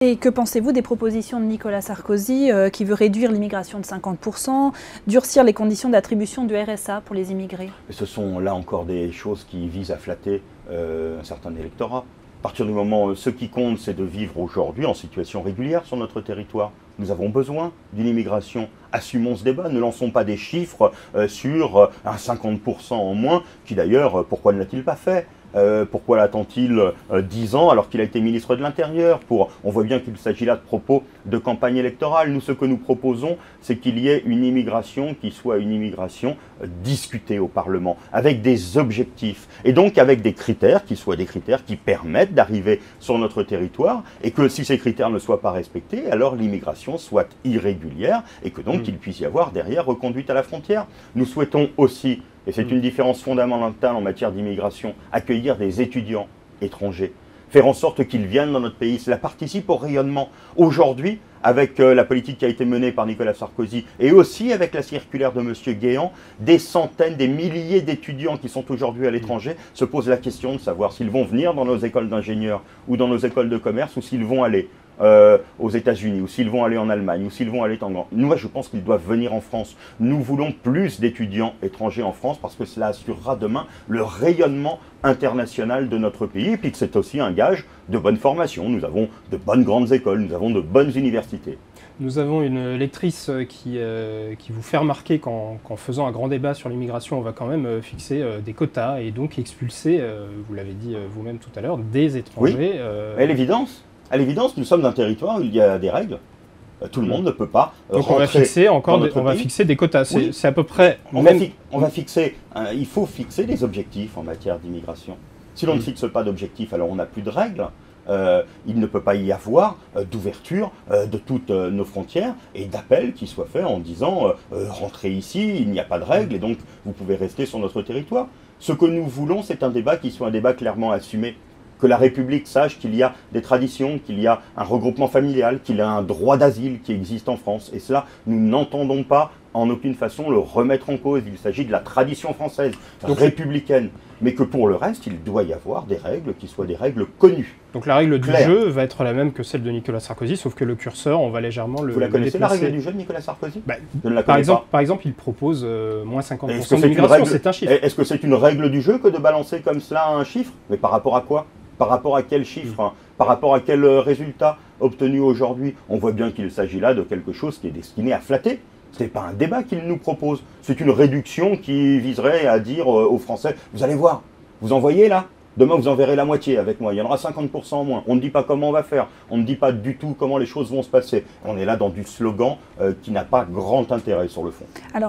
Et que pensez-vous des propositions de Nicolas Sarkozy qui veut réduire l'immigration de 50%, durcir les conditions d'attribution du RSA pour les immigrés? Ce sont là encore des choses qui visent à flatter un certain électorat. À partir du moment où ce qui compte, c'est de vivre aujourd'hui en situation régulière sur notre territoire. Nous avons besoin d'une immigration. Assumons ce débat, ne lançons pas des chiffres sur un 50% en moins, qui d'ailleurs, pourquoi ne l'a-t-il pas fait ? Pourquoi l'attend-il 10 ans alors qu'il a été ministre de l'Intérieur? On voit bien qu'il s'agit là de propos de campagne électorale. Nous, ce que nous proposons, c'est qu'il y ait une immigration qui soit une immigration discutée au Parlement, avec des objectifs, et donc avec des critères qui soient des critères qui permettent d'arriver sur notre territoire, et que si ces critères ne soient pas respectés, alors l'immigration soit irrégulière, et que donc il puisse y avoir derrière reconduite à la frontière. Nous souhaitons aussi, et c'est une différence fondamentale en matière d'immigration, accueillir des étudiants étrangers, faire en sorte qu'ils viennent dans notre pays. Cela participe au rayonnement. Aujourd'hui, avec la politique qui a été menée par Nicolas Sarkozy et aussi avec la circulaire de M. Guéant, des centaines, des milliers d'étudiants qui sont aujourd'hui à l'étranger se posent la question de savoir s'ils vont venir dans nos écoles d'ingénieurs ou dans nos écoles de commerce, ou s'ils vont aller aux États-Unis, ou s'ils vont aller en Allemagne, ou s'ils vont aller en Grande. Moi, je pense qu'ils doivent venir en France. Nous voulons plus d'étudiants étrangers en France parce que cela assurera demain le rayonnement international de notre pays, et puis que c'est aussi un gage de bonne formation. Nous avons de bonnes grandes écoles, nous avons de bonnes universités. Nous avons une lectrice qui vous fait remarquer qu'en faisant un grand débat sur l'immigration, on va quand même fixer des quotas et donc expulser, vous l'avez dit vous-même tout à l'heure, des étrangers. Oui, à l'évidence, nous sommes un territoire où il y a des règles. Tout le monde ne peut pas donc on va fixer des quotas. Oui. C'est à peu près... Il faut fixer des objectifs en matière d'immigration. Si l'on ne fixe pas d'objectifs, alors on n'a plus de règles. Il ne peut pas y avoir d'ouverture de toutes nos frontières et d'appel qui soit fait en disant rentrez ici, il n'y a pas de règles et donc vous pouvez rester sur notre territoire. Ce que nous voulons, c'est un débat qui soit un débat clairement assumé. Que la République sache qu'il y a des traditions, qu'il y a un regroupement familial, qu'il y a un droit d'asile qui existe en France. Et cela, nous n'entendons pas en aucune façon le remettre en cause. Il s'agit de la tradition française, républicaine. Mais que pour le reste, il doit y avoir des règles qui soient des règles connues. Donc la règle du jeu va être la même que celle de Nicolas Sarkozy, sauf que le curseur, on va légèrement le déplacer. Vous la connaissez, la règle du jeu de Nicolas Sarkozy? Je ne la connais pas. Par exemple, il propose moins 50% d'immigration, c'est un chiffre. Est-ce que c'est une règle du jeu que de balancer comme cela un chiffre? Mais par rapport à quoi? Par rapport à quel chiffre? Par rapport à quel résultat obtenu aujourd'hui? On voit bien qu'il s'agit là de quelque chose qui est destiné à flatter. Ce n'est pas un débat qu'il nous propose. C'est une réduction qui viserait à dire aux Français, vous allez voir, vous en voyez là? Demain, vous en verrez la moitié avec moi. Il y en aura 50% en moins. On ne dit pas comment on va faire. On ne dit pas du tout comment les choses vont se passer. On est là dans du slogan qui n'a pas grand intérêt sur le fond. Alors